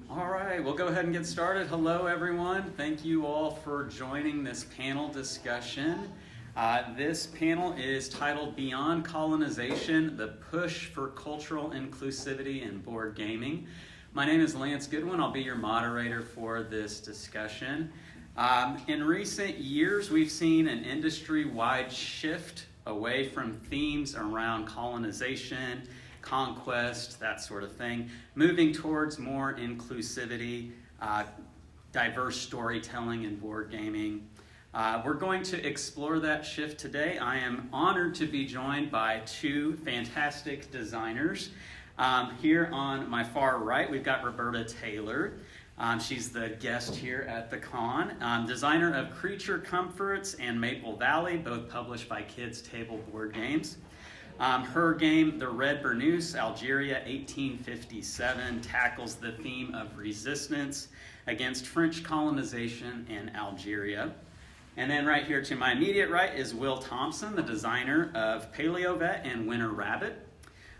All right, we'll go ahead and get started. Hello, everyone. Thank you all for joining this panel discussion. This panel is titled Beyond Colonization, the Push for Cultural Inclusivity in Board Gaming. My name is Lance Goodwin. I'll be your moderator for this discussion. In recent years, we've seen an industry-wide shift away from themes around colonization, conquest, that sort of thing, moving towards more inclusivity, diverse storytelling in board gaming. We're going to explore that shift today. I am honored to be joined by two fantastic designers. Here on my far right, we've got Roberta Taylor. She's the guest here at the con. Designer of Creature Comforts and Maple Valley, both published by Kids Table Board Games. Her game, The Red Burnous, Algeria, 1857, tackles the theme of resistance against French colonization in Algeria. And then right here to my immediate right is Will Thompson, the designer of Paleo Vet and Winter Rabbit.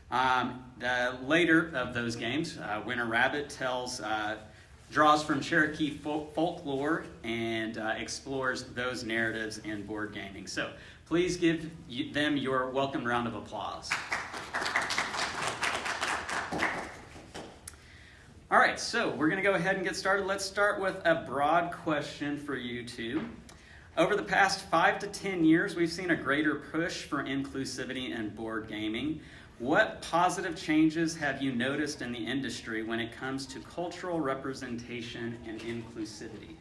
The later of those games, Winter Rabbit draws from Cherokee folklore and explores those narratives in board gaming. So please give them your welcome round of applause. All right, so we're going to go ahead and get started. Let's start with a broad question for you two. Over the past 5 to 10 years, we've seen a greater push for inclusivity in board gaming. What positive changes have you noticed in the industry when it comes to cultural representation and inclusivity?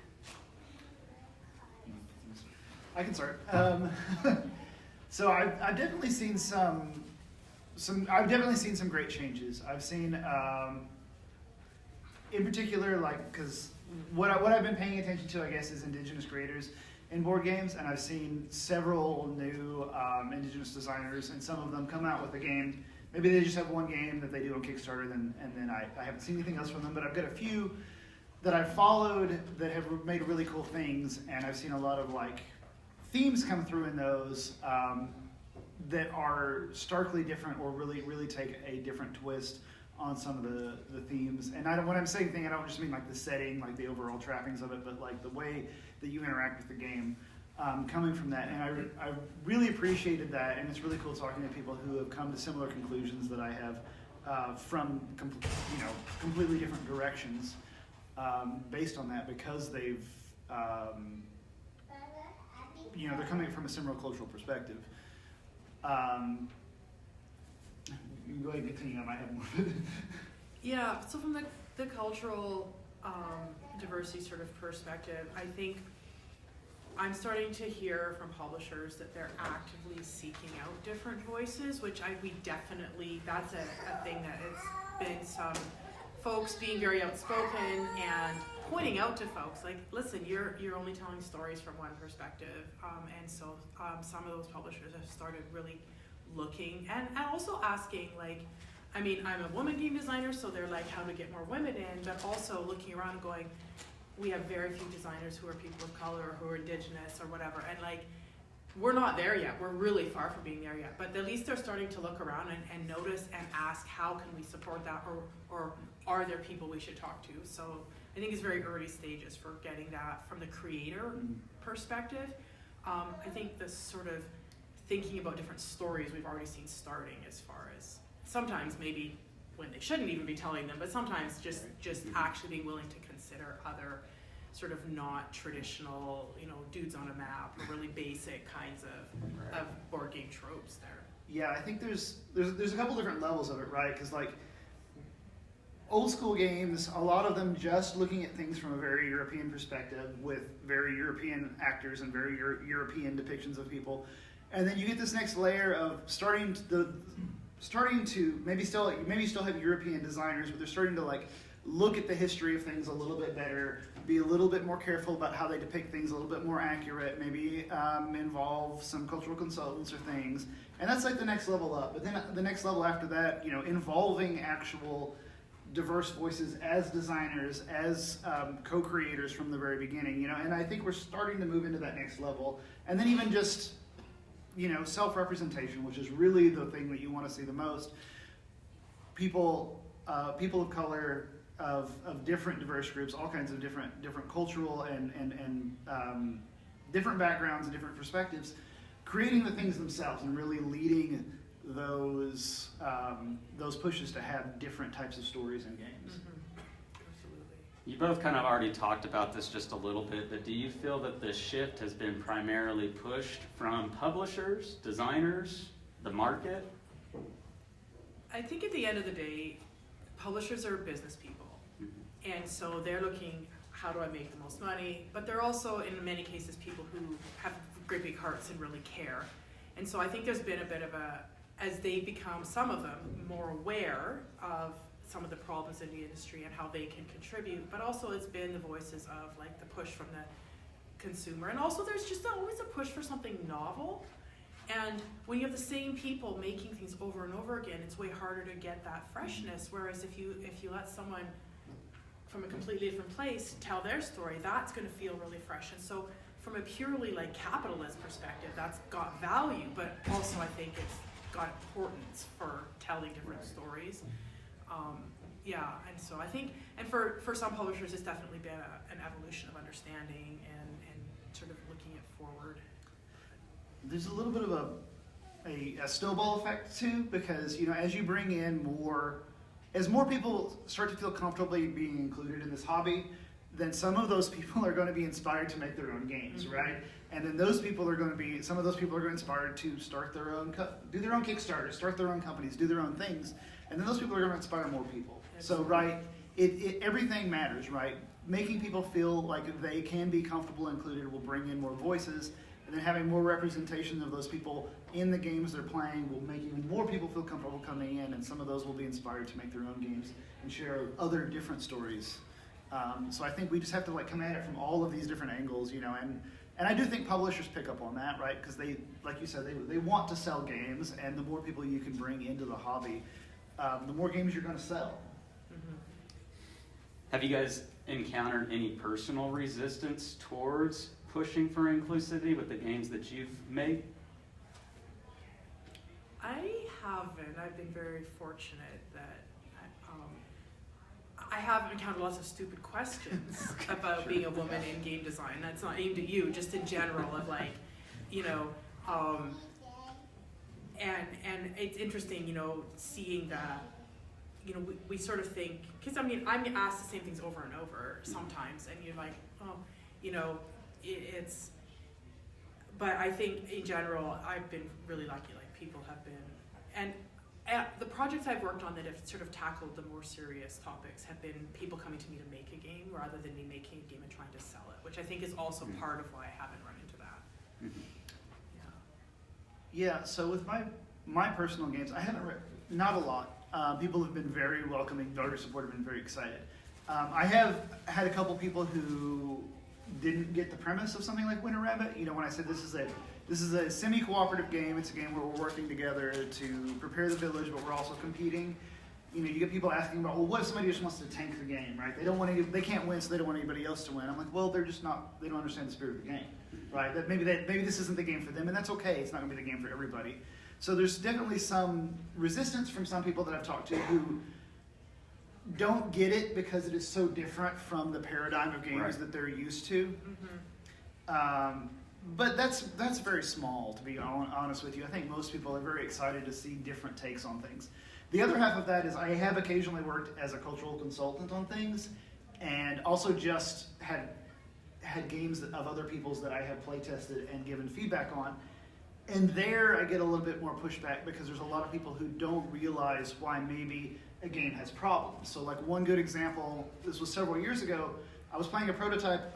I can start. So I've definitely seen some great changes. I've seen, in particular, because what I've been paying attention to, I guess, is indigenous creators in board games, and I've seen several new indigenous designers, and some of them come out with a game. Maybe they just have one game that they do on Kickstarter, and then I haven't seen anything else from them, but I've got a few that I've followed that have made really cool things, and I've seen a lot of themes come through in those that are starkly different or really take a different twist on some of the themes. And when I'm saying thing, I don't just mean the setting, the overall trappings of it, but the way that you interact with the game coming from that. And I really appreciated that, and it's really cool talking to people who have come to similar conclusions that I have from completely different directions based on that, because they've they're coming from a similar cultural perspective. You can go ahead and continue. I might have more. Yeah, so from the cultural diversity sort of perspective, I think I'm starting to hear from publishers that they're actively seeking out different voices, which we definitely, that's a thing that has been some folks being very outspoken and pointing out to folks, listen, you're only telling stories from one perspective, and so some of those publishers have started really looking and also asking, I'm a woman game designer, so they're how to get more women in, but also looking around and going, we have very few designers who are people of color or who are indigenous or whatever, and we're not there yet. We're really far from being there yet, but at least they're starting to look around and notice and ask, how can we support that, or are there people we should talk to? So I think it's very early stages for getting that from the creator perspective. I think the sort of thinking about different stories we've already seen starting, as far as sometimes maybe when they shouldn't even be telling them, but sometimes just actually being willing to consider other sort of not traditional, dudes on a map, or really basic kinds of board game tropes there. Yeah, I think there's a couple different levels of it, right? Because old school games, a lot of them just looking at things from a very European perspective with very European actors and very European depictions of people. And then you get this next layer of starting to maybe still have European designers, but they're starting to look at the history of things a little bit better, be a little bit more careful about how they depict things, a little bit more accurate, maybe involve some cultural consultants or things. And that's the next level up. But then the next level after that, involving actual diverse voices as designers, as co-creators from the very beginning, and I think we're starting to move into that next level. And then even just, self-representation, which is really the thing that you want to see the most. People of color of different diverse groups, all kinds of different cultural and different backgrounds and different perspectives, creating the things themselves and really leading those pushes to have different types of stories and games. Absolutely. You both kind of already talked about this just a little bit, but do you feel that the shift has been primarily pushed from publishers, designers, the market? I think at the end of the day, publishers are business people. And so they're looking, how do I make the most money? But they're also, in many cases, people who have great big hearts and really care. And so I think there's been a bit of as they become, some of them, more aware of some of the problems in the industry and how they can contribute, but also it's been the voices of like the push from the consumer. And also there's just always a push for something novel. And when you have the same people making things over and over again, it's way harder to get that freshness. Whereas if you let someone from a completely different place tell their story, that's going to feel really fresh. And so from a purely like capitalist perspective, that's got value, but also I think it's got importance for telling different stories. And so I think, and for some publishers, it's definitely been an evolution of understanding and sort of looking it forward. There's a little bit of a snowball effect too, because as you bring in as more people start to feel comfortably being included in this hobby, then some of those people are going to be inspired to make their own games, right? And then some of those people are going to be inspired to start their own, do their own Kickstarter, start their own companies, do their own things, and then those people are going to inspire more people. So, right, everything matters, right? Making people feel like they can be comfortable and included will bring in more voices, and then having more representation of those people in the games they're playing will make even more people feel comfortable coming in, and some of those will be inspired to make their own games and share other different stories. So I think we just have to come at it from all of these different angles, and I do think publishers pick up on that, right? Because they, like you said, they want to sell games, and the more people you can bring into the hobby, the more games you're going to sell. Have you guys encountered any personal resistance towards pushing for inclusivity with the games that you've made? I haven't. I've been very fortunate that I have encountered lots of stupid questions about being a woman in game design. That's not aimed at you, just in general of and it's interesting, seeing that, we sort of think, because I'm asked the same things over and over sometimes, and you're like, but I think in general, I've been really lucky, people have been, and the projects I've worked on that have sort of tackled the more serious topics have been people coming to me to make a game rather than me making a game and trying to sell it, which I think is also part of why I haven't run into that. Yeah, so with my personal games, I haven't not a lot. People have been very welcoming, very supportive, and very excited. I have had a couple people who didn't get the premise of something like Winter Rabbit. When I said this is a semi-cooperative game, it's a game where we're working together to prepare the village, but we're also competing. You get people asking about, well, what if somebody just wants to tank the game, right? They can't win, so they don't want anybody else to win. I'm like, well, they don't understand the spirit of the game, right? Maybe this isn't the game for them, and that's okay. It's not going to be the game for everybody. So there's definitely some resistance from some people that I've talked to who don't get it because it is so different from the paradigm of games that they're used to. But that's very small, to be honest with you. I think most people are very excited to see different takes on things. The other half of that is I have occasionally worked as a cultural consultant on things, and also just had games of other people's that I have play tested and given feedback on. And there I get a little bit more pushback because there's a lot of people who don't realize why maybe a game has problems. So one good example, this was several years ago, I was playing a prototype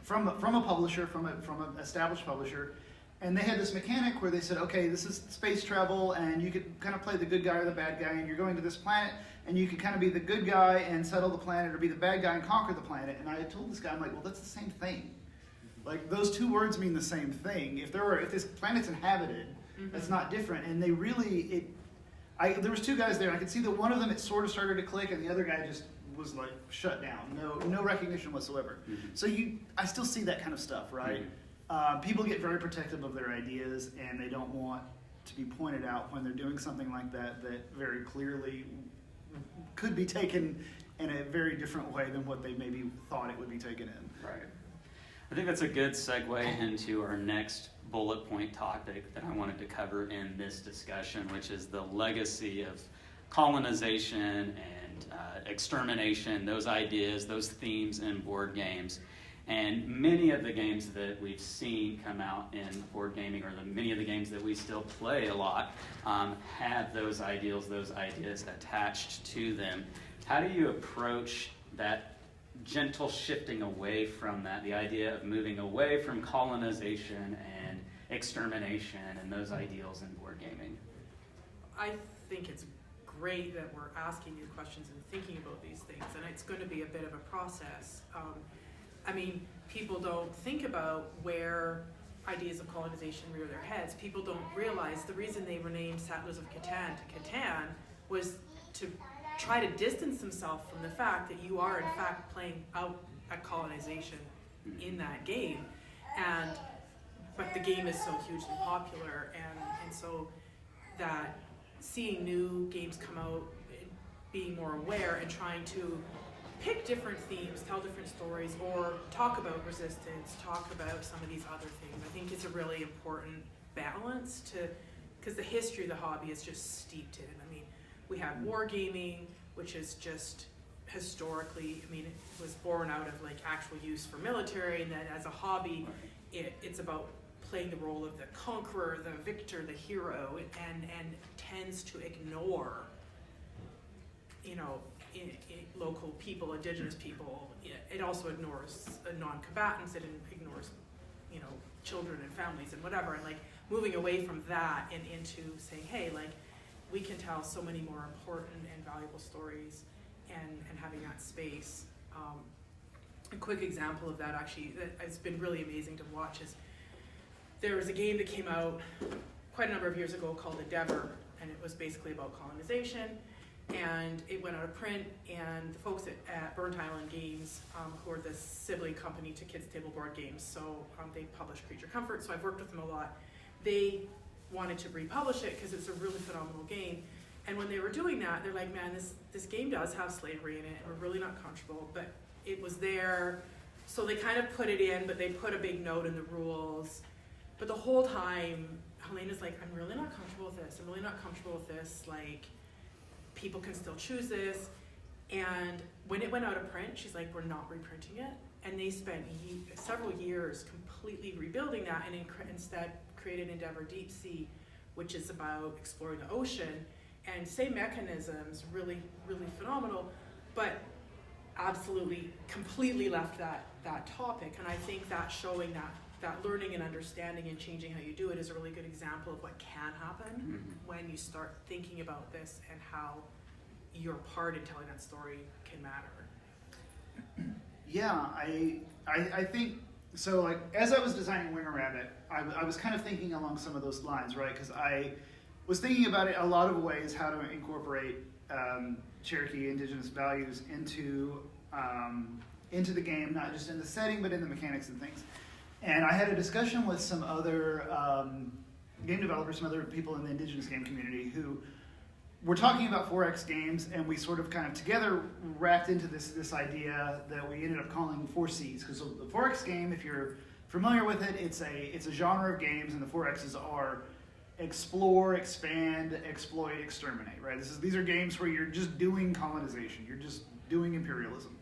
from a publisher, from an established publisher, and they had this mechanic where they said, okay, this is space travel, and you could kind of play the good guy or the bad guy, and you're going to this planet, and you could kind of be the good guy and settle the planet, or be the bad guy and conquer the planet. And I had told this guy, I'm like, well, that's the same thing. Those two words mean the same thing. If this planet's inhabited, that's not different. And they really, there was two guys there, and I could see that one of them, it sort of started to click, and the other guy just was shut down, no recognition whatsoever. So I still see that kind of stuff, right? People get very protective of their ideas, and they don't want to be pointed out when they're doing something like that very clearly could be taken in a very different way than what they maybe thought it would be taken in. Right. I think that's a good segue into our next bullet point topic that I wanted to cover in this discussion, which is the legacy of colonization and extermination, those ideas, those themes in board games. And many of the games that we've seen come out in board gaming, or many of the games that we still play a lot, have those ideals, those ideas attached to them. How do you approach that gentle shifting away from that, the idea of moving away from colonization and extermination and those ideals in board gaming? I think it's great that we're asking these questions and thinking about these things, and it's going to be a bit of a process. I mean, people don't think about where ideas of colonization rear their heads. People don't realize the reason they renamed Settlers of Catan to Catan was to try to distance themselves from the fact that you are in fact playing out a colonization in that game, but the game is so hugely popular, and so that seeing new games come out, being more aware and trying to pick different themes, tell different stories, or talk about resistance, talk about some of these other things. I think it's a really important balance because the history of the hobby is just steeped in. I mean, we have wargaming, which is just historically, I mean, it was born out of like actual use for military, and then as a hobby, it's about playing the role of the conqueror, the victor, the hero, and tends to ignore, local people, indigenous people. It also ignores non-combatants. It ignores, children and families and whatever. And like moving away from that and into saying, hey, like we can tell so many more important and valuable stories, and having that space. A quick example of that actually that has been really amazing to watch is there was a game that came out quite a number of years ago called Endeavor, and it was basically about colonization. And it went out of print, and the folks at Burnt Island Games, who are the sibling company to Kids Table Board Games, so they publish Creature Comfort, so I've worked with them a lot. They wanted to republish it because it's a really phenomenal game. And when they were doing that, they're like, man, this game does have slavery in it, and we're really not comfortable, but it was there. So they kind of put it in, but they put a big note in the rules. But the whole time, Helena's like, I'm really not comfortable with this. I'm really not comfortable with this. Like, people can still choose this. And when it went out of print, she's like, we're not reprinting it. And they spent several years completely rebuilding that, and instead created Endeavor Deep Sea, which is about exploring the ocean. And same mechanisms, really, really phenomenal, but absolutely completely left that topic. And I think that showing that learning and understanding and changing how you do it is a really good example of what can happen when you start thinking about this and how your part in telling that story can matter. Yeah, I think so. Like as I was designing Winger Rabbit, I was kind of thinking along some of those lines, right? Because I was thinking about it a lot of ways how to incorporate Cherokee Indigenous values into the game, not just in the setting, but in the mechanics and things. And I had a discussion with some other game developers, some other people in the Indigenous game community who were talking about 4X games, and we sort of kind of together wrapped into this idea that we ended up calling 4Cs. Because the 4X game, if you're familiar with it, it's a genre of games, and the 4Xs are explore, expand, exploit, exterminate, right? These are games where you're just doing colonization, you're just doing imperialism.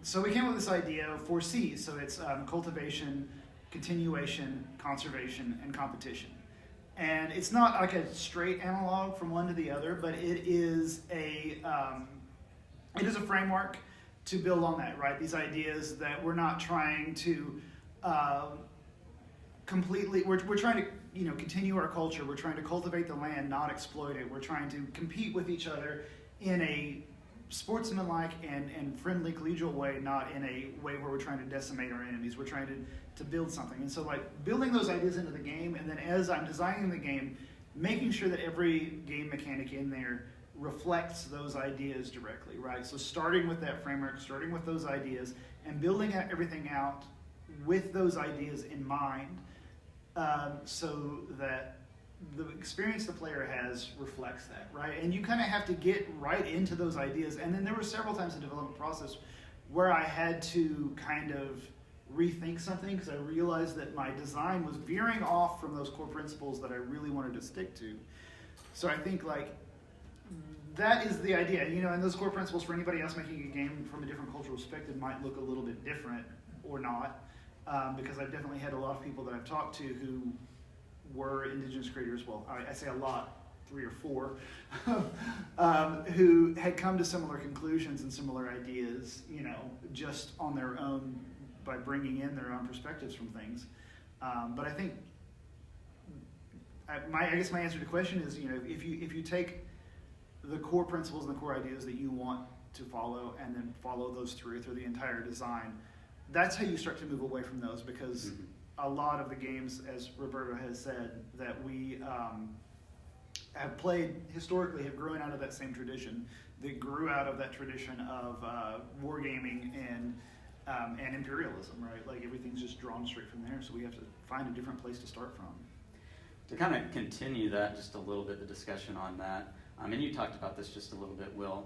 So we came up with this idea of 4Cs. So it's cultivation, continuation, conservation, and competition. And it's not like a straight analog from one to the other, but it is a framework to build on that, right? These ideas that we're not trying to we're trying to continue our culture. We're trying to cultivate the land, not exploit it. We're trying to compete with each other in a sportsmanlike and friendly collegial way, not in a way where we're trying to decimate our enemies. We're trying to build something. And so like building those ideas into the game, and then as I'm designing the game, making sure that every game mechanic in there reflects those ideas directly, right? So starting with that framework, starting with those ideas, and building everything out with those ideas in mind, so that the experience the player has reflects that, right? And you kind of have to get right into those ideas. And then there were several times in the development process where I had to kind of rethink something because I realized that my design was veering off from those core principles that I really wanted to stick to. So I think like that is the idea, you know, and those core principles for anybody else making a game from a different cultural perspective might look a little bit different or not, because I've definitely had a lot of people that I've talked to who were indigenous creators, well, I say a lot, 3 or 4, who had come to similar conclusions and similar ideas, you know, just on their own by bringing in their own perspectives from things. But I think, I guess my answer to the question is, you know, if you take the core principles and the core ideas that you want to follow and then follow those through the entire design, that's how you start to move away from those, because a lot of the games, as Roberta has said, that we have played historically have grown out of that same tradition. They grew out of that tradition of wargaming and imperialism, right? Like everything's just drawn straight from there, so we have to find a different place to start from. To kind of continue that just a little bit, the discussion on that, and you talked about this just a little bit, Will.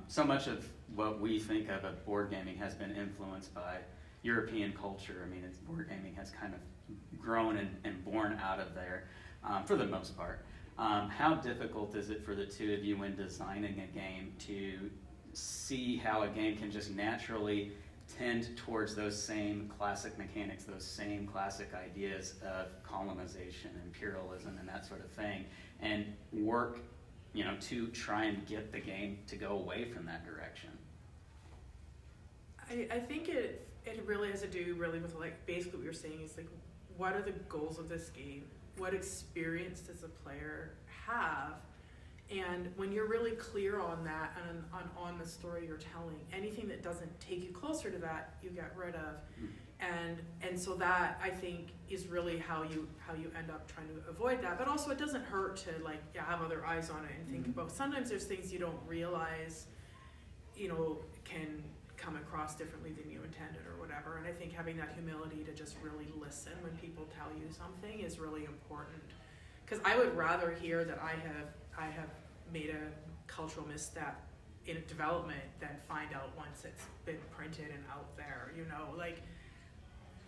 So much of what we think of as board gaming has been influenced by European culture. I mean, board gaming has kind of grown and born out of there for the most part. How difficult is it for the two of you when designing a game to see how a game can just naturally tend towards those same classic mechanics, those same classic ideas of colonization, imperialism, and that sort of thing, and work, you know, to try and get the game to go away from that direction? I think it really has to do really with like basically what you're saying is like, what are the goals of this game? What experience does the player have? And when you're really clear on that and on the story you're telling, anything that doesn't take you closer to that, you get rid of. And so that, I think, is really how you end up trying to avoid that. But also it doesn't hurt to like have other eyes on it and think about, sometimes there's things you don't realize, you know, can come across differently than you intended or whatever. And I think having that humility to just really listen when people tell you something is really important. Because I would rather hear that I have made a cultural misstep in development than find out once it's been printed and out there, you know, like,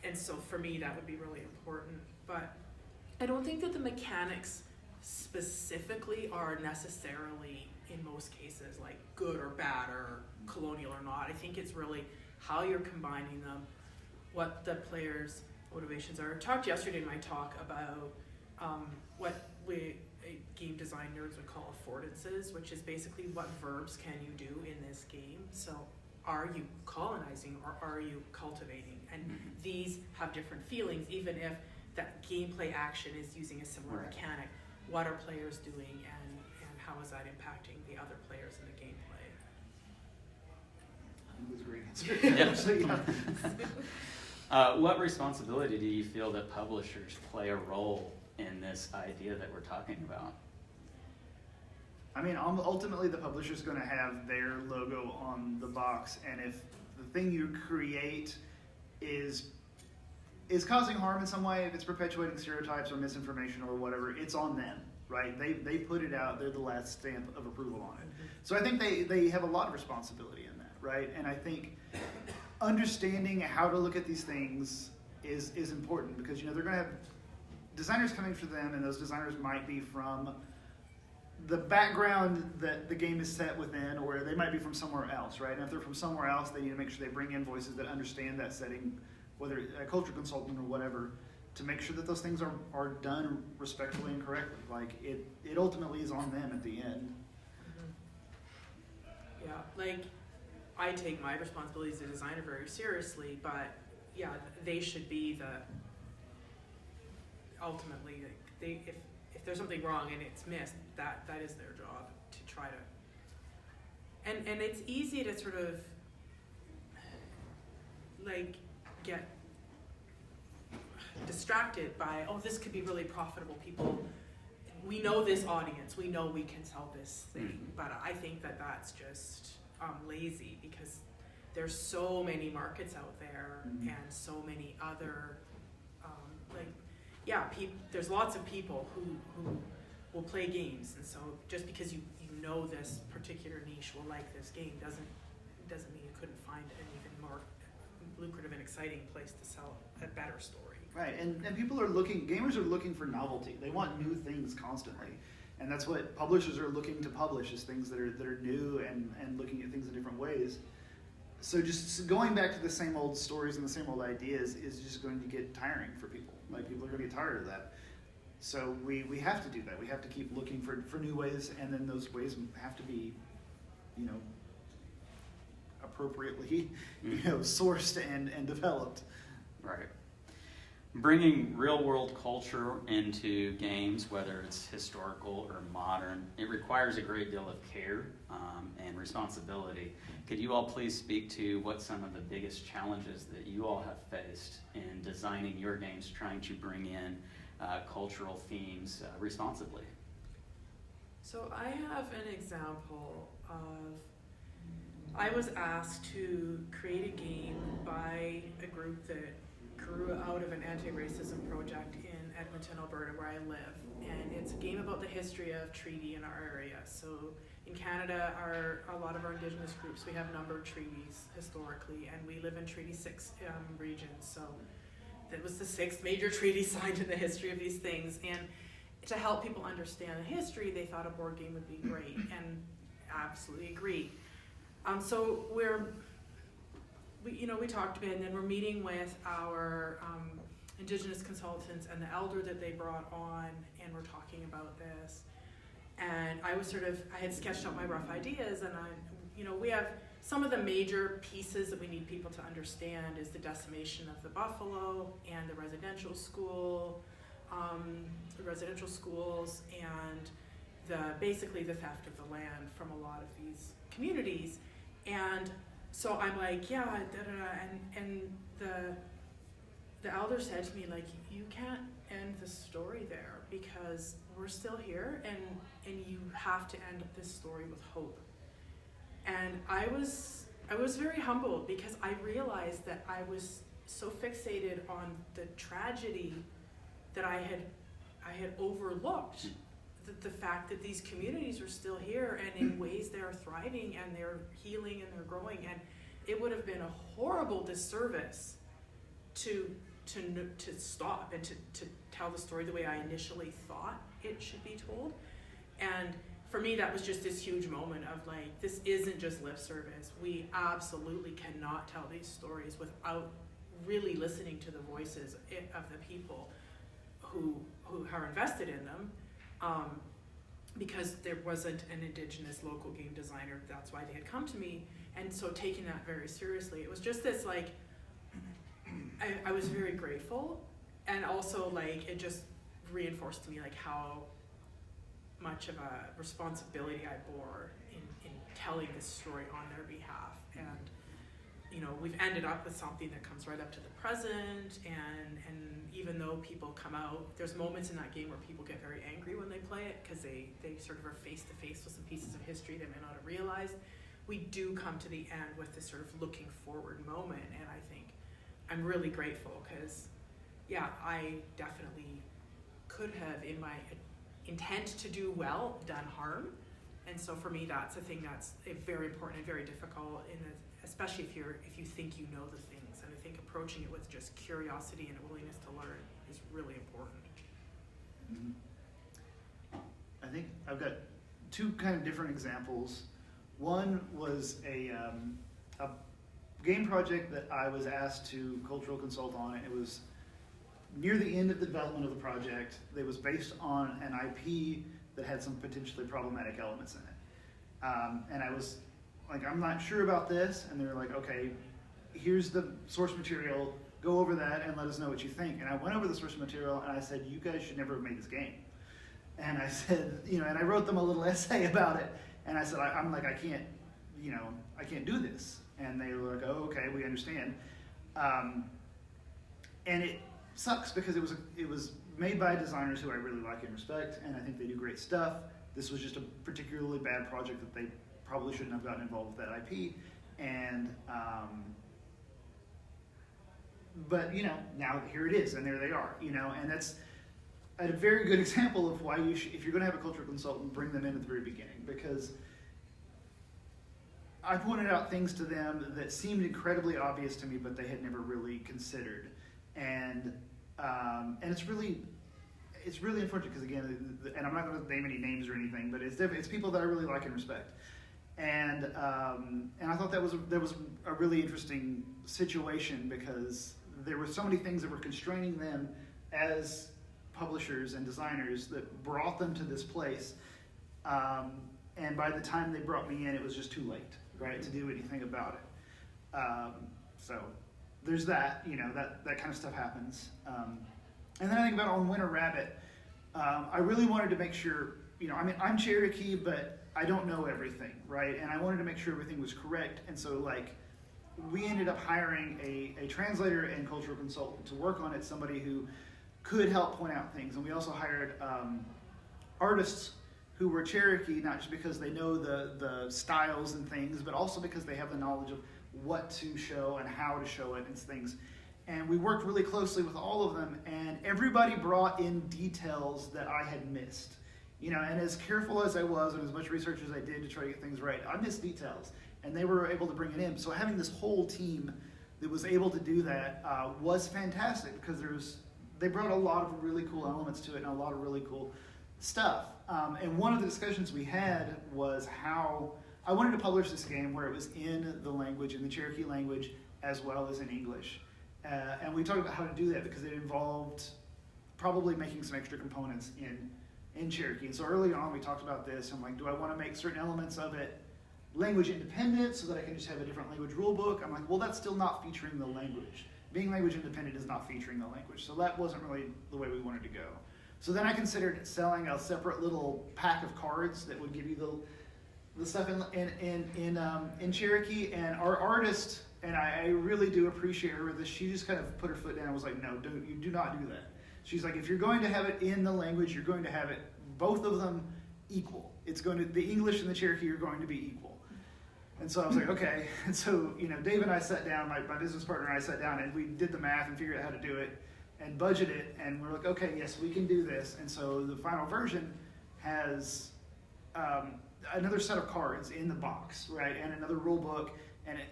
and so for me that would be really important. But I don't think that the mechanics specifically are necessarily, in most cases, like good or bad or colonial or not. I think it's really how you're combining them, what the players' motivations are. I talked yesterday in my talk about what we game design nerds would call affordances, which is basically what verbs can you do in this game. So are you colonizing or are you cultivating? And these have different feelings, even if that gameplay action is using a similar mechanic. What are players doing and how is that impacting the other players in the gameplay? That was a great answer. What responsibility do you feel that publishers play a role in this idea that we're talking about? I mean, ultimately the publisher's going to have their logo on the box, and if the thing you create is causing harm in some way, if it's perpetuating stereotypes or misinformation or whatever, it's on them, right? They put it out, they're the last stamp of approval on it. So I think they have a lot of responsibility in that, right? And I think understanding how to look at these things is important, because, you know, they're going to have designers coming for them, and those designers might be from the background that the game is set within, or they might be from somewhere else, right? And if they're from somewhere else, they need to make sure they bring in voices that understand that setting, whether a culture consultant or whatever, to make sure that those things are done respectfully and correctly. Like, it ultimately is on them at the end. Yeah, like, I take my responsibility as a designer very seriously, but yeah, they should be the, ultimately, if there's something wrong and it's missed, that is their job to try to, and it's easy to sort of like get distracted by, oh, this could be really profitable. People, we know this audience, we know we can sell this thing, but I think that that's just lazy, because there's so many markets out there and so many other like there's lots of people who will play games, and so just because you know this particular niche will like this game doesn't mean you couldn't find an even more lucrative and exciting place to sell a better story. Right, and gamers are looking for novelty. They want new things constantly. And that's what publishers are looking to publish, is things that are new and looking at things in different ways. So just going back to the same old stories and the same old ideas is just going to get tiring for people. Like, people are going to get tired of that. So we have to do that. We have to keep looking for new ways, and then those ways have to be, appropriately, sourced and developed. Right. Bringing real-world culture into games, whether it's historical or modern, it requires a great deal of care and responsibility. Could you all please speak to what some of the biggest challenges that you all have faced in designing your games, trying to bring in cultural themes responsibly? So I have an example of, I was asked to create a game by a group that grew out of an anti-racism project in Edmonton, Alberta, where I live. And it's a game about the history of treaty in our area. So in Canada, a lot of our Indigenous groups, we have numbered treaties historically, and we live in Treaty 6 regions. So that was the 6th major treaty signed in the history of these things. And to help people understand the history, they thought a board game would be great, and absolutely agree. So we talked a bit, and then we're meeting with our Indigenous consultants and the elder that they brought on, and we're talking about this. And I had sketched out my rough ideas, and we have some of the major pieces that we need people to understand is the decimation of the buffalo and the residential schools, and basically the theft of the land from a lot of these communities. And so I'm like, yeah, and the elder said to me, like, you can't end the story there because we're still here, and you have to end this story with hope. And I was very humbled because I realized that I was so fixated on the tragedy that I had overlooked the fact that these communities are still here, and in ways they're thriving and they're healing and they're growing, and it would have been a horrible disservice to stop and to tell the story the way I initially thought it should be told. And for me, that was just this huge moment of like, this isn't just lip service. We absolutely cannot tell these stories without really listening to the voices of the people who are invested in them. Because there wasn't an Indigenous local game designer, that's why they had come to me. And so taking that very seriously, it was just this like, I was very grateful, and also like it just reinforced to me like how much of a responsibility I bore in telling this story on their behalf. And we've ended up with something that comes right up to the present, and even though people come out, there's moments in that game where people get very angry when they play it because they sort of are face to face with some pieces of history they may not have realized. We do come to the end with this sort of looking forward moment, and I think I'm really grateful because, yeah, I definitely could have, in my intent to do well, done harm. And so for me, that's a thing that's very important and very difficult, especially if you think you know the things. And I think approaching it with just curiosity and a willingness to learn is really important. Mm-hmm. I think I've got two kind of different examples. One was a game project that I was asked to cultural consult on. It was near the end of the development of the project. It was based on an IP that had some potentially problematic elements in it. And I was like, I'm not sure about this. And they were like, okay, here's the source material. Go over that and let us know what you think. And I went over the source material and I said, you guys should never have made this game. And I said, and I wrote them a little essay about it. And I said, I'm like, I can't do this. And they were like, oh, okay, we understand. And it sucks because it was made by designers who I really like and respect, and I think they do great stuff. This was just a particularly bad project that they probably shouldn't have gotten involved with that IP. And but now here it is, and there they are. And a very good example of why if you're going to have a cultural consultant, bring them in at the very beginning, because I pointed out things to them that seemed incredibly obvious to me, but they had never really considered, and it's really unfortunate because, again, and I'm not going to name any names or anything, but it's people that I really like and respect, and I thought that was a really interesting situation because there were so many things that were constraining them as publishers and designers that brought them to this place, and by the time they brought me in, it was just too late, right, to do anything about it. So there's that, that kind of stuff happens. And then I think about on Winter Rabbit, I really wanted to make sure, I'm Cherokee, but I don't know everything, right? And I wanted to make sure everything was correct. And so, we ended up hiring a translator and cultural consultant to work on it, somebody who could help point out things. And we also hired artists who were Cherokee, not just because they know the styles and things, but also because they have the knowledge of what to show and how to show it and things. And we worked really closely with all of them, and everybody brought in details that I had missed. And as careful as I was and as much research as I did to try to get things right, I missed details, and they were able to bring it in. So having this whole team that was able to do that was fantastic because they brought a lot of really cool elements to it and a lot of really cool stuff. And one of the discussions we had was how I wanted to publish this game where it was in the language, in the Cherokee language, as well as in English. And we talked about how to do that because it involved probably making some extra components in Cherokee. And so early on we talked about this. I'm like, do I want to make certain elements of it language independent so that I can just have a different language rule book? I'm like, well, that's still not featuring the language. Being language independent is not featuring the language. So that wasn't really the way we wanted to go. So then I considered selling a separate little pack of cards that would give you the stuff in Cherokee. And our artist, and I really do appreciate her with this, she just kind of put her foot down and was like, no, you do not do that. She's like, if you're going to have it in the language, you're going to have it, both of them equal. The English and the Cherokee are going to be equal. And so I was like, okay. And so, Dave and I sat down, my business partner and I sat down, and we did the math and figured out how to do it and budget it. And we're like, okay, yes, we can do this. And so the final version has another set of cards in the box, right? And another rule book,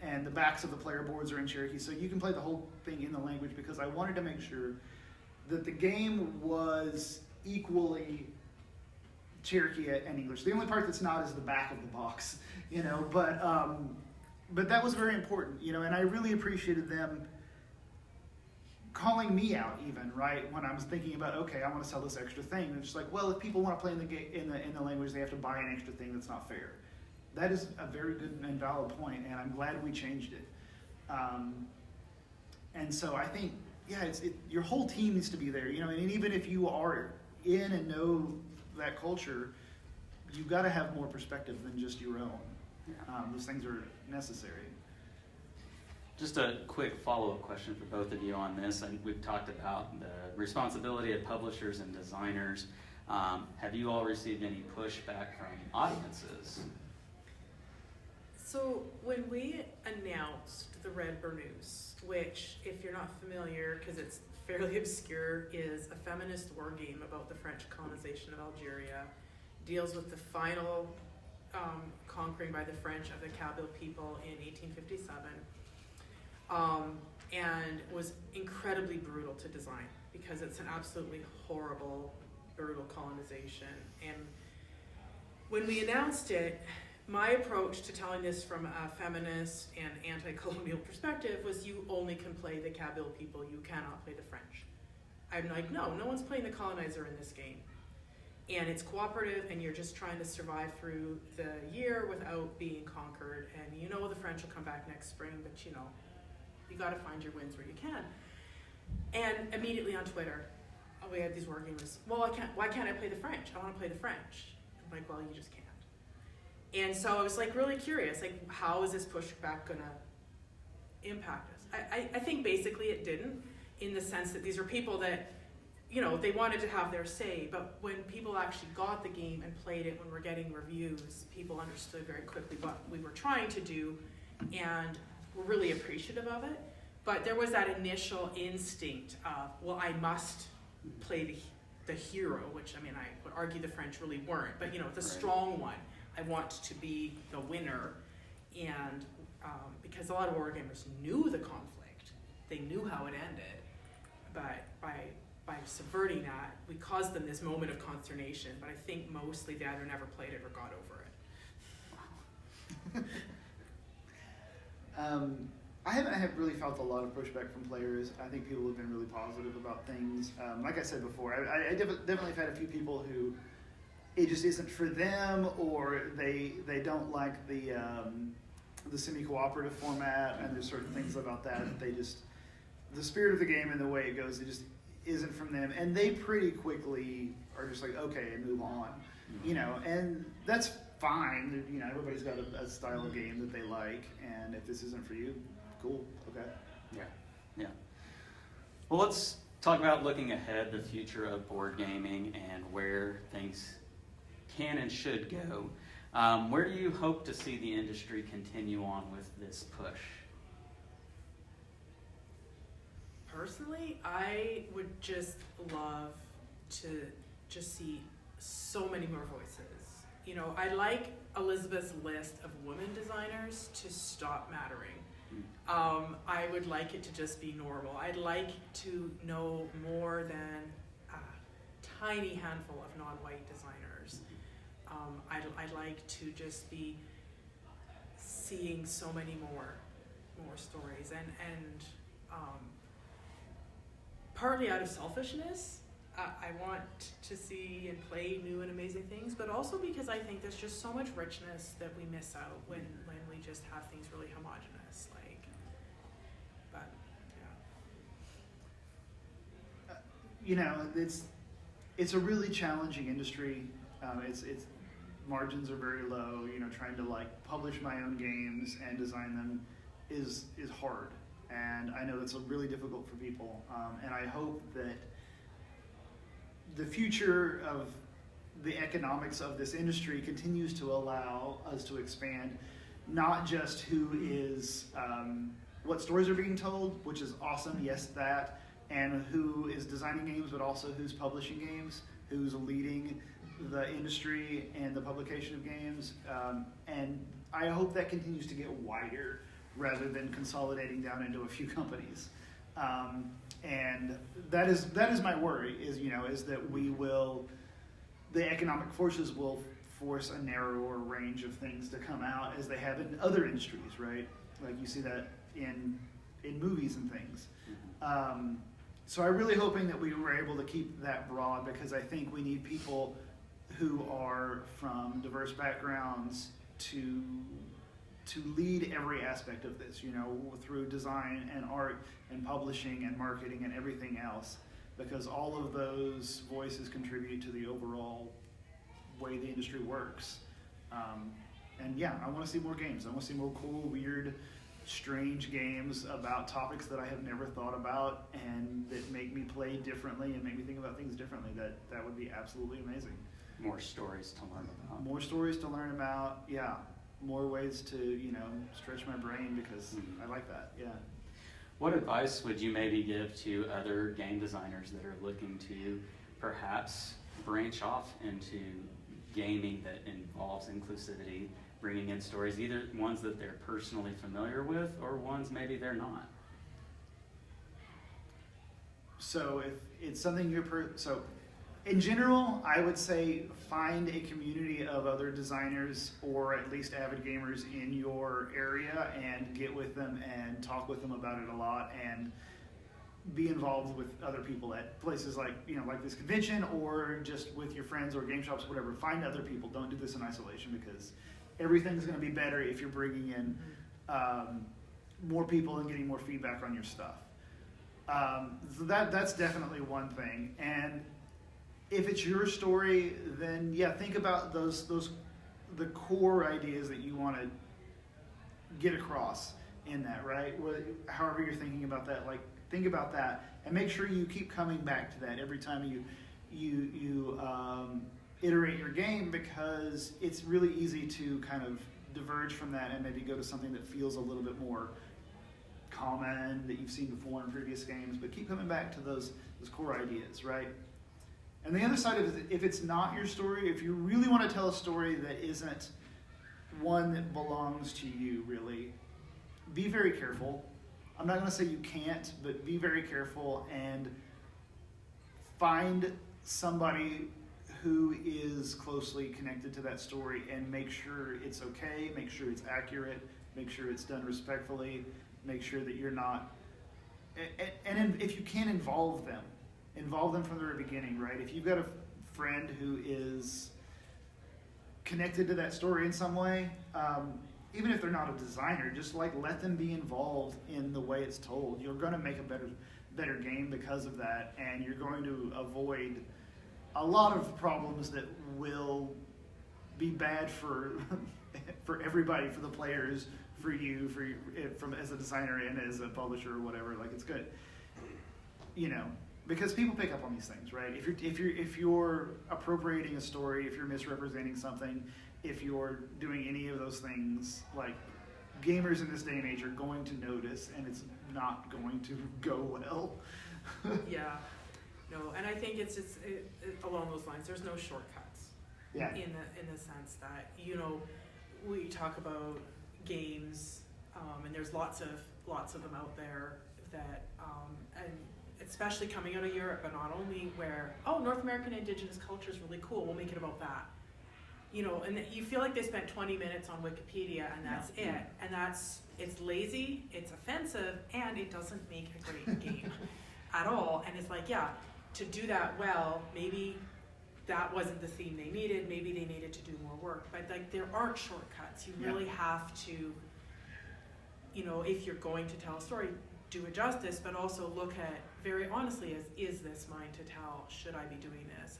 and the backs of the player boards are in Cherokee. So you can play the whole thing in the language because I wanted to make sure that the game was equally Cherokee and English. The only part that's not is the back of the box, but that was very important, and I really appreciated them calling me out even, right, when I was thinking about, okay, I want to sell this extra thing. And it's just like, well, if people want to play in the language, they have to buy an extra thing that's not fair. That is a very good and valid point, and I'm glad we changed it. And so I think, your whole team needs to be there, and even if you are in and know that culture, you've got to have more perspective than just your own. Those things are necessary. Just a quick follow-up question for both of you on this. And we've talked about the responsibility of publishers and designers. Have you all received any pushback from audiences? So when we announced the Red Burnous, which, if you're not familiar, because it's fairly obscure, is a feminist war game about the French colonization of Algeria, deals with the final conquering by the French of the Kabyle people in 1857, and was incredibly brutal to design because it's an absolutely horrible, brutal colonization. And when we announced it, my approach to telling this from a feminist and anti-colonial perspective was you only can play the Kabyle people, you cannot play the French. I'm like, no one's playing the colonizer in this game. And it's cooperative and you're just trying to survive through the year without being conquered. And the French will come back next spring, but you gotta find your wins where you can. And immediately on Twitter, we had these war gamers, well, why can't I play the French? I wanna play the French. I'm like, well, you just can't. And so I was really curious, how is this pushback gonna impact us? I think basically it didn't, in the sense that these are people that, they wanted to have their say, but when people actually got the game and played it, when we're getting reviews, people understood very quickly what we were trying to do and were really appreciative of it. But there was that initial instinct of, well, I must play the hero, which I mean I would argue the French really weren't, but the Right. strong one. I want to be the winner, and because a lot of wargamers knew the conflict, they knew how it ended, but by subverting that, we caused them this moment of consternation. But I think mostly they either never played it or got over it. I haven't really felt a lot of pushback from players. I think people have been really positive about things. Like I said before, I definitely have had a few people who it just isn't for them, or they don't like the semi-cooperative format, and there's certain things about that they just, the spirit of the game and the way it goes, it just isn't from them, and they pretty quickly are just like, okay, and move on, and that's fine. Everybody's got a style of game that they like, and if this isn't for you, cool, okay. Yeah. Well, let's talk about looking ahead, the future of board gaming and where things can and should go. Where do you hope to see the industry continue on with this push? Personally, I would just love to just see so many more voices. I like Elizabeth's list of women designers to stop mattering. I would like it to just be normal. I'd like to know more than a tiny handful of non-white designers. I'd like to just be seeing so many more stories, and partly out of selfishness, I want to see and play new and amazing things, but also because I think there's just so much richness that we miss out when we just have things really homogenous. It's a really challenging industry. It's margins are very low. Trying to publish my own games and design them is hard, and I know that's really difficult for people. And I hope that the future of the economics of this industry continues to allow us to expand, not just who is what stories are being told, which is awesome. Yes, that. And who is designing games, but also who's publishing games, who's leading the industry and the publication of games. And I hope that continues to get wider rather than consolidating down into a few companies. And that is my worry, is that the economic forces will force a narrower range of things to come out, as they have in other industries, right? Like you see that in movies and things. So I'm really hoping that we were able to keep that broad, because I think we need people who are from diverse backgrounds to lead every aspect of this, through design and art and publishing and marketing and everything else, because all of those voices contribute to the overall way the industry works. And yeah, I want to see more games. I want to see more cool, weird, strange games about topics that I have never thought about, and that make me play differently and make me think about things differently. That would be absolutely amazing. More stories to learn about. More stories to learn about, yeah. More ways to, stretch my brain, because I like that, yeah. What advice would you maybe give to other game designers that are looking to perhaps branch off into gaming that involves inclusivity, bringing in stories, either ones that they're personally familiar with or ones maybe they're not? So if it's something so in general, I would say find a community of other designers, or at least avid gamers in your area, and get with them and talk with them about it a lot, and be involved with other people at places like this convention, or just with your friends or game shops, whatever. Find other people. Don't do this in isolation, because everything's going to be better if you're bringing in more people and getting more feedback on your stuff. So that's definitely one thing. And if it's your story, then yeah, think about the core ideas that you want to get across in that, right? However you're thinking about that, think about that, and make sure you keep coming back to that every time you iterate your game, because it's really easy to kind of diverge from that and maybe go to something that feels a little bit more common, that you've seen before in previous games. But keep coming back to those core ideas, right? And the other side of it, if it's not your story, if you really want to tell a story that isn't one that belongs to you, really, be very careful. I'm not going to say you can't, but be very careful and find somebody who is closely connected to that story and make sure it's okay, make sure it's accurate, make sure it's done respectfully, make sure that you're not... And if you can, involve them from the very beginning, right? If you've got a friend who is connected to that story in some way, even if they're not a designer, just like let them be involved in the way it's told. You're going to make a better game because of that, and you're going to avoid a lot of problems that will be bad for for everybody, for the players, for you, from as a designer and as a publisher or whatever. Like, it's good, because people pick up on these things, right? If you're appropriating a story, if you're misrepresenting something, if you're doing any of those things, like, gamers in this day and age are going to notice, and it's not going to go well. Yeah, no, and I think it's along those lines. There's no shortcuts. Yeah. In the sense that we talk about games, and there's lots of them out there that, and especially coming out of Europe, but not only, where North American Indigenous culture is really cool. We'll make it about that. And you feel like they spent 20 minutes on Wikipedia and that's it. And it's lazy, it's offensive, and it doesn't make a great game at all. And it's like, yeah, to do that well, maybe that wasn't the theme they needed, maybe they needed to do more work. But like, there aren't shortcuts. You really have to, if you're going to tell a story, do it justice, but also look at very honestly, is this mine to tell? Should I be doing this?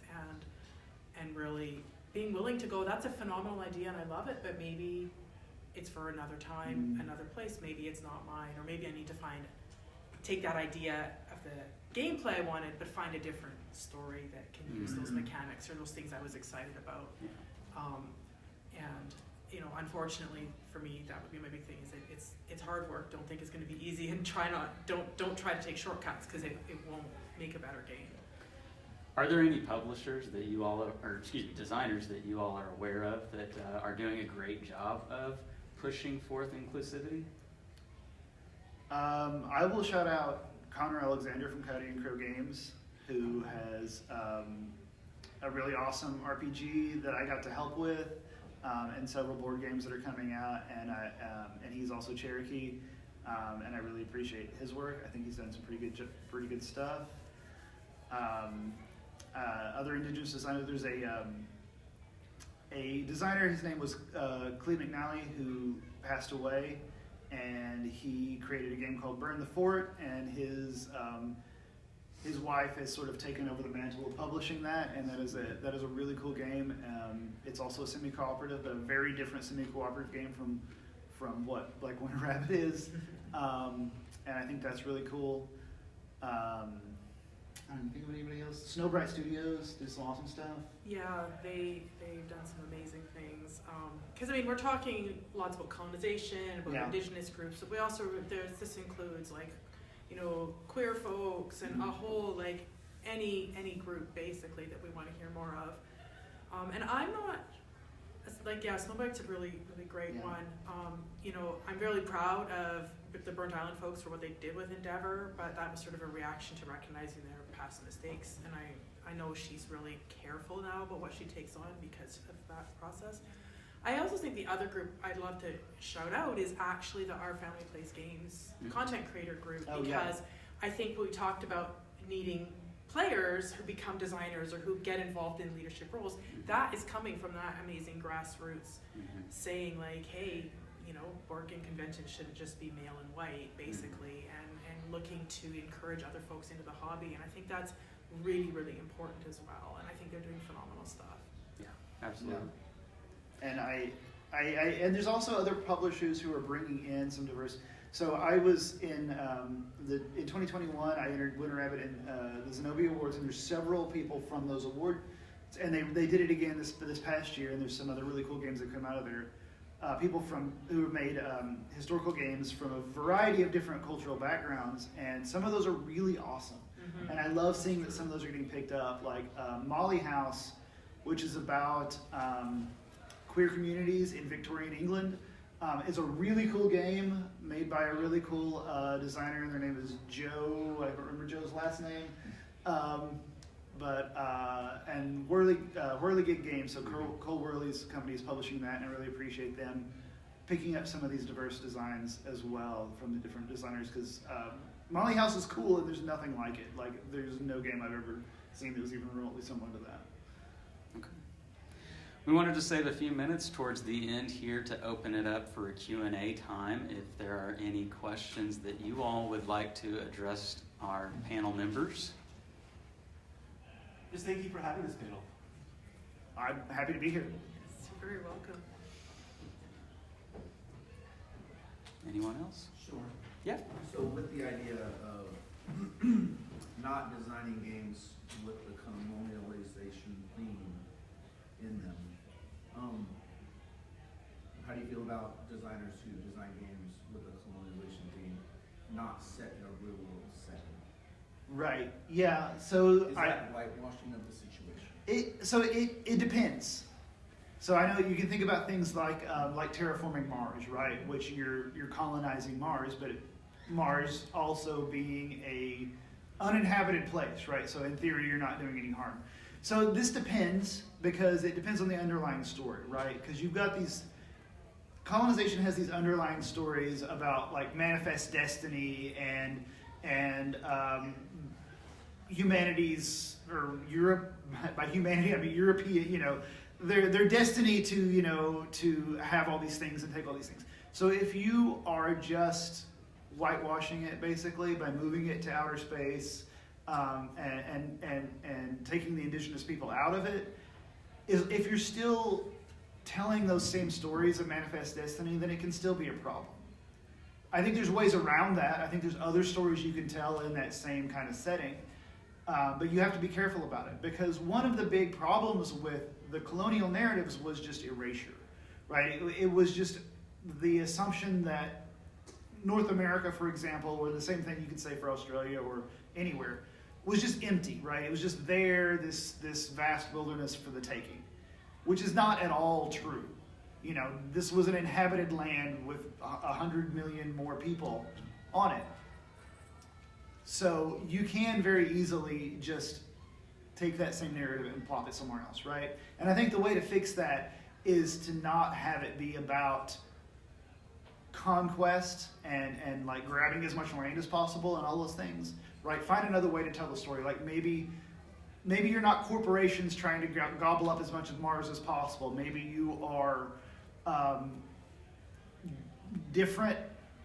And really being willing to go, that's a phenomenal idea and I love it, but maybe it's for another time, another place. Maybe it's not mine, or maybe I need to take that idea of the gameplay I wanted, but find a different story that can use those mechanics or those things I was excited about. And unfortunately for me, that would be my big thing, is it's hard work. Don't think it's going to be easy, and don't try to take shortcuts, because it won't make a better game. Are there any publishers that you all, designers that you all are aware of that are doing a great job of pushing forth inclusivity? I will shout out Connor Alexander from Cuddy and Crow Games, who has a really awesome RPG that I got to help with, and several board games that are coming out, and he's also Cherokee, and I really appreciate his work. I think he's done some pretty good stuff. Other Indigenous designers, there's a designer, his name was Cleve McNally, who passed away, and he created a game called Burn the Fort, and his wife has sort of taken over the mantle of publishing that, and that is a really cool game. It's also a semi-cooperative, but a very different semi-cooperative game from what Black Winter Rabbit is, and I think that's really cool. I don't think of anybody else. Snowbright Studios do some awesome stuff. Yeah, they've done some amazing things. Because we're talking lots about colonization, about Indigenous groups, but we also this includes queer folks and a whole any group basically that we want to hear more of. And I'm not Snowbright's a really great one. I'm really proud of the Burnt Island folks for what they did with Endeavor, but that was sort of a reaction to recognizing their past mistakes, and I know she's really careful now about what she takes on because of that process. I also think the other group I'd love to shout out is actually the Our Family Plays Games content creator group, because I think we talked about needing players who become designers or who get involved in leadership roles. That is coming from that amazing grassroots saying hey, board game conventions shouldn't just be male and white, basically, and looking to encourage other folks into the hobby. And I think that's really, really important as well. And I think they're doing phenomenal stuff. Yeah, absolutely. Yeah. And there's also other publishers who are bringing in some diverse. So I was in 2021. I entered Winter Rabbit in the Zenobia Awards, and there's several people from those awards, and they did it again this past year. And there's some other really cool games that come out of there. People who have made historical games from a variety of different cultural backgrounds, and some of those are really awesome. And I love seeing that some of those are getting picked up, like Molly House, which is about queer communities in Victorian England. It's a really cool game made by a really cool designer, and their name is Joe. I don't remember Joe's last name. And Whirligig Games, so Cole Whirly's company is publishing that, and I really appreciate them picking up some of these diverse designs as well from the different designers, because Molly House is cool and there's nothing like it. Like, there's no game I've ever seen that was even remotely similar to that. Okay. We wanted to save a few minutes towards the end here to open it up for a Q&A time. If there are any questions that you all would like to address our panel members. Just thank you for having this panel. I'm happy to be here. Yes, you're very welcome. Anyone else? Sure. Yeah. So with the idea of not designing games with the colonialization theme in them, how do you feel about designers who design games with a colonialization theme not set in a real world setting? Right. Yeah. So Is that whitewashing of the situation? It depends. So I know you can think about things like terraforming Mars, right? Which you're colonizing Mars, but Mars also being a uninhabited place, right? So in theory, you're not doing any harm. So this depends, because it depends on the underlying story, right? Because you've got these, colonization has these underlying stories about like manifest destiny and humanity's, or Europe, by humanity I mean European, their destiny to have all these things and take all these things. So if you are just whitewashing it basically by moving it to outer space and taking the indigenous people out of it, if you're still telling those same stories of manifest destiny, then it can still be a problem. I think there's ways around that. I think there's other stories you can tell in that same kind of setting. But you have to be careful about it, because one of the big problems with the colonial narratives was just erasure, right? It was just the assumption that North America, for example, or the same thing you could say for Australia or anywhere, was just empty, right? It was just there, this vast wilderness for the taking, which is not at all true. This was an inhabited land with 100 million more people on it. So you can very easily just take that same narrative and plop it somewhere else, right? And I think the way to fix that is to not have it be about conquest and like grabbing as much land as possible and all those things, right? Find another way to tell the story. Like maybe you're not corporations trying to gobble up as much of Mars as possible. Maybe you are different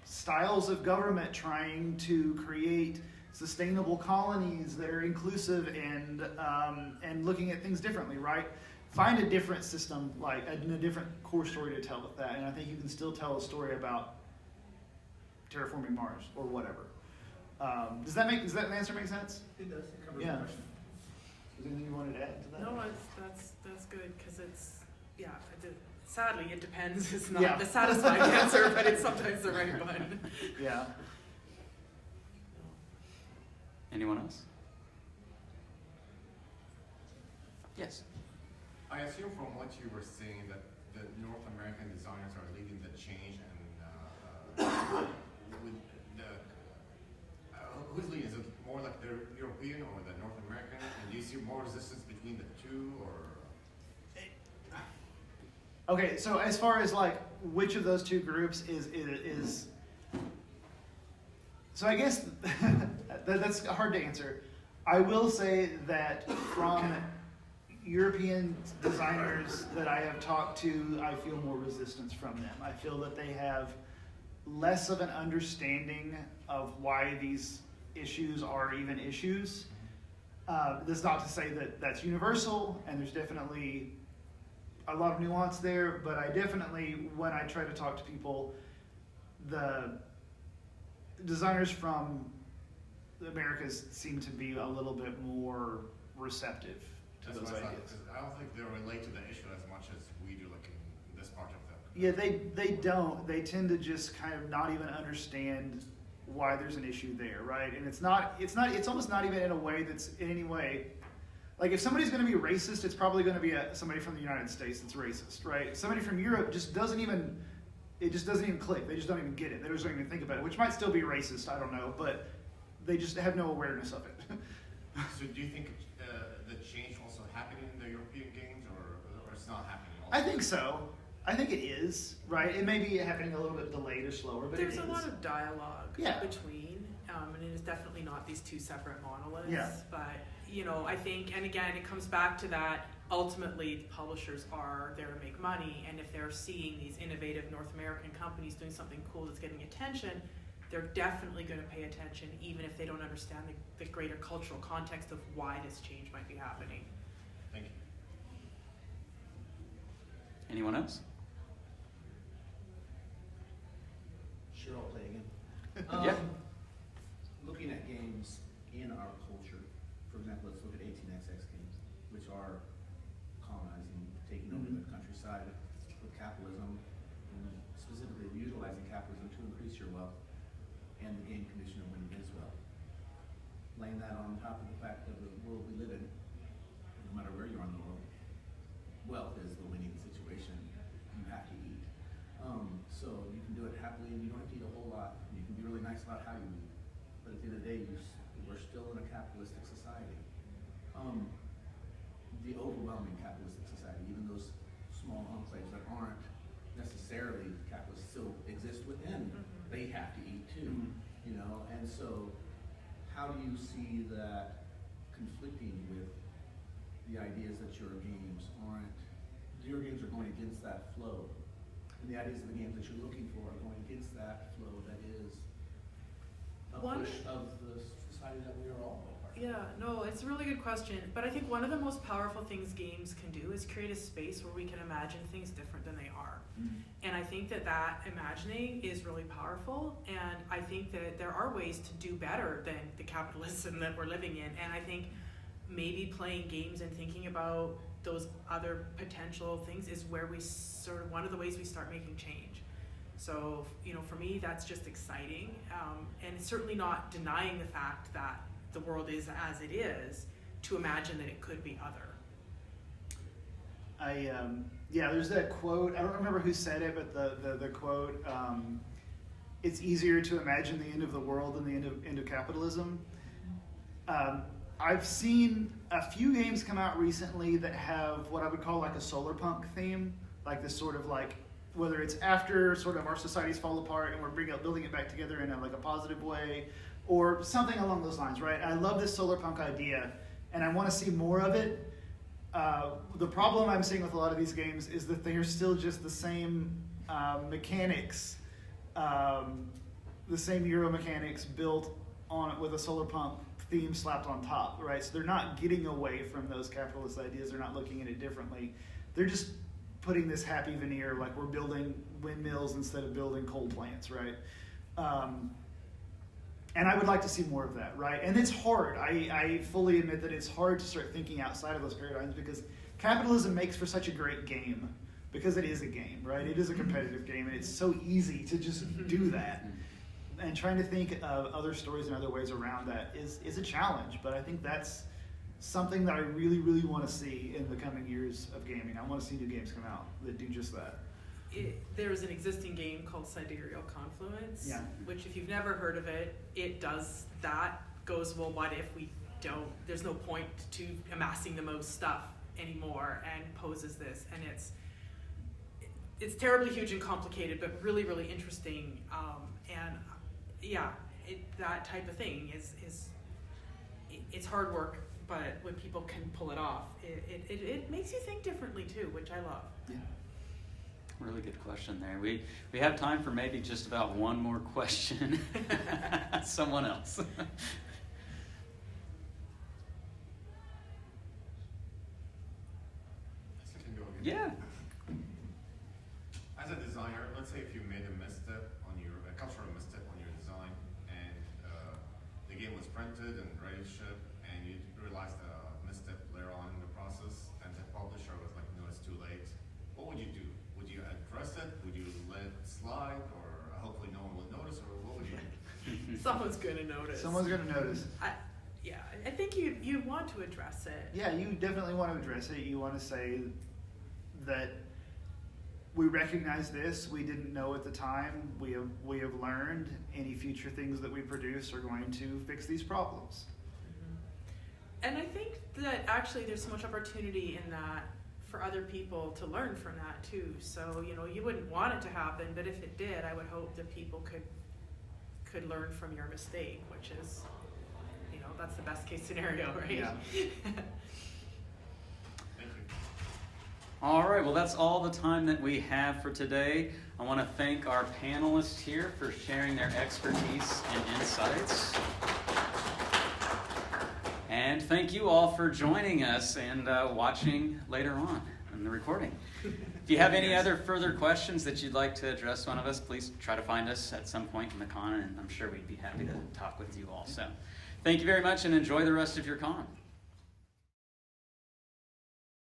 styles of government trying to create sustainable colonies that are inclusive and looking at things differently, right? Find a different system, like a different core story to tell with that, and I think you can still tell a story about terraforming Mars or whatever. Does that answer make sense? It does. It covers Yeah. the question. Is there anything you wanted to add to that? No, that's good, because sadly it depends. It's not Yeah. the satisfying answer, but it's sometimes the right one. Yeah. Anyone else? Yes. I assume from what you were saying that the North American designers are leading the change, and with who's leading? Is it more like the European or the North American? And do you see more resistance between the two, or? Okay, so as far as like which of those two groups is so I guess that's hard to answer. I will say that from European designers that I have talked to, I feel more resistance from them. I feel that they have less of an understanding of why these issues are even issues. That's not to say that that's universal, and there's definitely a lot of nuance there, but I definitely, when I try to talk to people, the designers from the Americas seem to be a little bit more receptive to That's those what I thought, ideas. 'cause I don't think they relate to the issue as much as we do, like in this part of the. Yeah, they don't. They tend to just kind of not even understand why there's an issue there, right? And it's almost not even in a way that's in any way, like if somebody's going to be racist, it's probably going to be somebody from the United States that's racist, right? Somebody from Europe just doesn't even click. They just don't even get it. They just don't even think about it, which might still be racist, I don't know, but they just have no awareness of it. So do you think the change also happening in the European games, or it's not happening also? I think so. I think it is, right? It may be happening a little bit delayed or slower, but There's it is. a lot of dialogue Yeah. between, and it is definitely not these two separate monoliths. Yeah. But, I think, and again, it comes back to that, ultimately, publishers are there to make money, and if they're seeing these innovative North American companies doing something cool that's getting attention, they're definitely going to pay attention, even if they don't understand the greater cultural context of why this change might be happening. Thank you. Anyone else? Sure, I'll play again. Yeah. Looking at games in our culture, for example, let's look at 18XX games, which are colonizing, taking over the countryside with capitalism, and specifically utilizing capitalism to increase your wealth and the game condition of winning as well. Laying that on top of the fact that the world we live in, no matter where you are in the world, wealth is the winning situation. You have to eat. So you can do it happily and you don't have to eat a whole lot. You can be really nice about how you eat. But at the end of the day, we're still in a capitalistic society. The overwhelming capitalistic society, even those small enclaves that aren't necessarily capitalist still exist within. They have to eat too, and so how do you see that conflicting with the ideas that your games are going against that flow, and the ideas of the games that you're looking for are going against that flow that is a push of the society that we are all a part of? Yeah, no, it's a really good question. But I think one of the most powerful things games can do is create a space where we can imagine things different than they are. And I think that imagining is really powerful. And I think that there are ways to do better than the capitalism that we're living in. And I think maybe playing games and thinking about those other potential things is where we sort of one of the ways we start making change. So, for me, that's just exciting. And it's certainly not denying the fact that the world is as it is, to imagine that it could be other. There's that quote, I don't remember who said it, but the quote, it's easier to imagine the end of the world than the end of capitalism. I've seen a few games come out recently that have what I would call like a solar punk theme, like this sort of like, whether it's after sort of our societies fall apart and we're building it back together in a positive way, or something along those lines, right? I love this solar punk idea, and I want to see more of it. The problem I'm seeing with a lot of these games is that they are still just the same mechanics, the same Euro mechanics built on with a solar punk theme slapped on top, right? So they're not getting away from those capitalist ideas. They're not looking at it differently. They're just putting this happy veneer, like we're building windmills instead of building coal plants, right? And I would like to see more of that, right? And it's hard. I fully admit that it's hard to start thinking outside of those paradigms because capitalism makes for such a great game because it is a game, right? It is a competitive game, and it's so easy to just do that. And trying to think of other stories and other ways around that is a challenge, but I think that's something that I really, really want to see in the coming years of gaming. I want to see new games come out that do just that. There's an existing game called Sidereal Confluence, which if you've never heard of it, it does that, goes, well, what if we don't, there's no point to amassing the most stuff anymore, and poses this, and it's terribly huge and complicated, but really, really interesting, that type of thing it's hard work, but when people can pull it off, it makes you think differently too, which I love. Yeah. Really good question there. We have time for maybe just about one more question. Someone else. Yeah. As a designer, let's say if you made a misstep on a cultural misstep on your design, and the game was printed and ready to ship, and you realized a misstep later on in the process, and the publisher was like, no, it's too late. What would you do? Would you address it? Would you let it slide, or hopefully no one will notice, or what would you do? Someone's gonna notice. Someone's going to notice. I think you'd want to address it. Yeah, you definitely want to address it. You want to say that we recognize this. We didn't know at the time. We have learned. Any future things that we produce are going to fix these problems. And I think that actually there's so much opportunity in that for other people to learn from that too. So, you wouldn't want it to happen, but if it did, I would hope that people could learn from your mistake, which is, that's the best case scenario, right? Yeah. Thank you. All right, well, that's all the time that we have for today. I want to thank our panelists here for sharing their expertise and insights. And thank you all for joining us and watching later on in the recording. If you have any other further questions that you'd like to address one of us, please try to find us at some point in the con, and I'm sure we'd be happy to talk with you all. So thank you very much and enjoy the rest of your con.